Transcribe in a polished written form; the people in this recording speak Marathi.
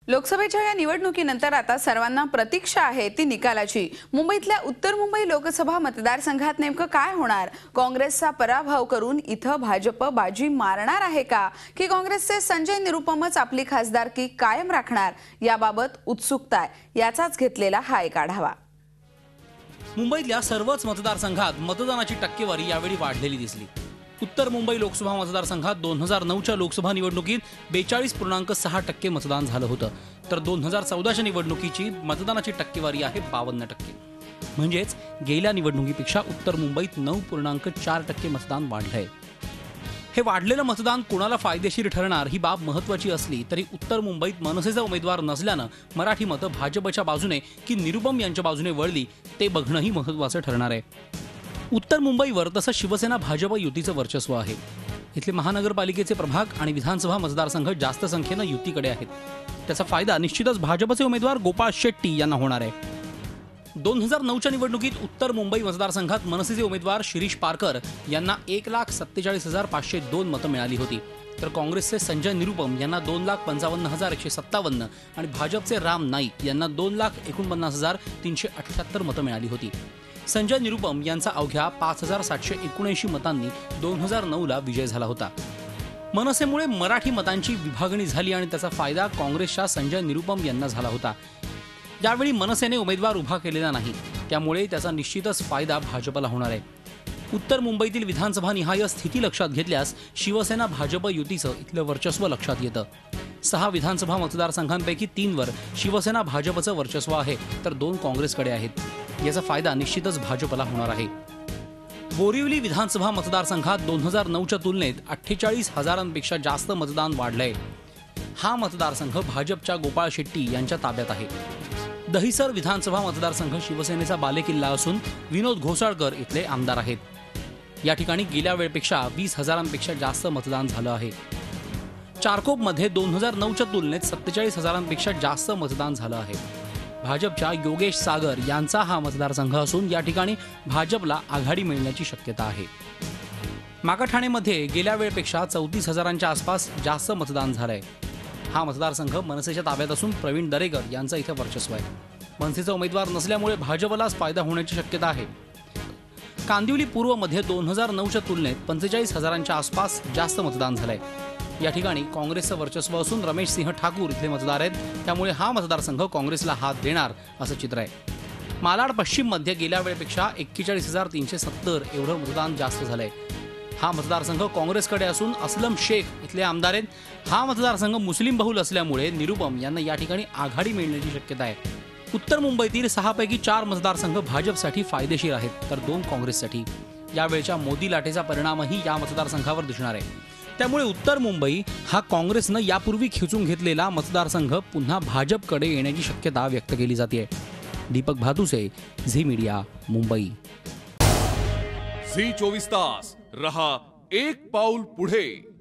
लोकसभेच्या या निवडणुकीनंतर आता सर्वांना प्रतीक्षा आहे ती निकालाची। मुंबईतल्या उत्तर मुंबई लोकसभा मतदारसंघात नेमकं काय होणार? काँग्रेसचा पराभव करून इथं भाजप बाजी मारणार आहे का, की काँग्रेसचे संजय निरुपमच आपली खासदारकी कायम राखणार? याबाबत उत्सुकता आहे। याचाच घेतलेला हा एक आढावा। मुंबईतल्या सर्वच मतदारसंघात मतदानाची टक्केवारी यावेळी वाढलेली दिसली। उत्तर मुंबई लोकसभा मतदारसंघात 2009च्या लोकसभा निवडणुकीत 42.6% मतदान झालं होतं, तर 2014च्या निवडणुकीची मतदानाची टक्केवारी आहे 52%। म्हणजेच गेल्या निवडणुकीपेक्षा उत्तर मुंबईत 9.4% मतदान वाढलंय। हे वाढलेलं मतदान कोणाला फायदेशीर ठरणार ही बाब महत्त्वाची असली तरी उत्तर मुंबईत मनसेचा उमेदवार नसल्यानं मराठी मतं भाजपच्या बाजूने की निरुपम यांच्या बाजूने वळली ते बघणंही महत्त्वाचं ठरणार आहे। उत्तर मुंबईवर तसं शिवसेना भाजप युतीचं वर्चस्व आहे। इथले महानगरपालिकेचे प्रभाग आणि विधानसभा मतदारसंघ जास्त संख्येनं युतीकडे आहेत। त्याचा फायदा निश्चितच भाजपचे उमेदवार गोपाळ शेट्टी यांना होणार आहे। 2009च्या निवडणुकीत उत्तर मुंबई मतदारसंघात मनसेचे उमेदवार शिरीष पारकर यांना 1,47,502 मतं मिळाली होती, तर काँग्रेसचे संजय निरुपम यांना 2,55,157 आणि भाजपचे राम नाईक यांना 2,49,378 मतं मिळाली होती। संजय निरुपम यांचा अवघ्या 5,779 मतांनी 2009ला विजय झाला होता। मनसेमुळे मराठी मतांची विभागणी झाली आणि त्याचा फायदा काँग्रेसच्या संजय निरुपम यांना झाला होता। यावेळी मनसेने उमेदवार उभा केलेला नाही, त्यामुळे त्याचा निश्चितच फायदा भाजपला होणार आहे। उत्तर मुंबईतील विधानसभा निहाय स्थिती लक्षात घेतल्यास शिवसेना भाजप युतीचं इथलं वर्चस्व लक्षात येतं। 6 विधानसभा मतदारसंघांपैकी 3वर शिवसेना भाजपचं वर्चस्व आहे, तर 2 काँग्रेसकडे आहेत। याचा फायदा निश्चितच भाजपला होणार आहे। बोरिवली विधानसभा मतदारसंघात 2009च्या तुलनेत 48,000पेक्षा जास्त मतदान वाढलंय। हा मतदारसंघ भाजपच्या गोपाळ शेट्टी यांच्या ताब्यात आहे। दहिसर विधानसभा मतदारसंघ शिवसेनेचा बालेकिल्ला असून विनोद घोसाळकर इथले आमदार आहेत। या ठिकाणी गेल्या वेळेपेक्षा 20,000पेक्षा जास्त मतदान झालं आहे। चारकोपमध्ये 2009च्या तुलनेत 47,000पेक्षा जास्त मतदान झालं आहे। भाजपच्या योगेश सागर यांचा हा मतदारसंघ असून या ठिकाणी भाजपला आघाडी मिळण्याची शक्यता आहे। मागाठाणेमध्ये गेल्या वेळेपेक्षा 34,000च्या आसपास जास्त मतदान झालंय। हा मतदारसंघ मनसेच्या ताब्यात असून प्रवीण दरेकर यांचा इथे वर्चस्व आहे। मनसेचा उमेदवार नसल्यामुळे भाजपलाच फायदा होण्याची शक्यता आहे। कांदिवली पूर्वमध्ये 2009च्या तुलनेत 45,000च्या आसपास जास्त मतदान झालंय। या ठिकाणी काँग्रेसचं वर्चस्व असून रमेश सिंह ठाकूर इथले मतदार आहेत, त्यामुळे हा मतदारसंघ काँग्रेसला हात देणार असं चित्र आहे। मालाड पश्चिममध्ये गेल्या वेळेपेक्षा 41,370 एवढं मतदान जास्त झालंय। हा मतदारसंघ काँग्रेसकडे असून असलम शेख इथले आमदार आहेत। हा मतदारसंघ मुस्लिम बहुल असल्यामुळे निरुपम यांना या ठिकाणी आघाडी मिळण्याची शक्यता आहे। उत्तर मुंबईतील 6 पैकी 4 मतदारसंघ भाजपसाठी फायदेशीर आहेत, तर 2 काँग्रेससाठी। यावेळच्या मोदी लाटेचा परिणामही या मतदारसंघावर दिसणार आहे। त्यामुळे उत्तर मुंबई हा काँग्रेसनं यापूर्वी खेचून घेतलेला मतदारसंघ पुन्हा भाजपकडे येण्याची शक्यता व्यक्त केली जाते। दीपक भातुसे, झी मीडिया, मुंबई। झी 24 तास रहा एक पाऊल पुढे।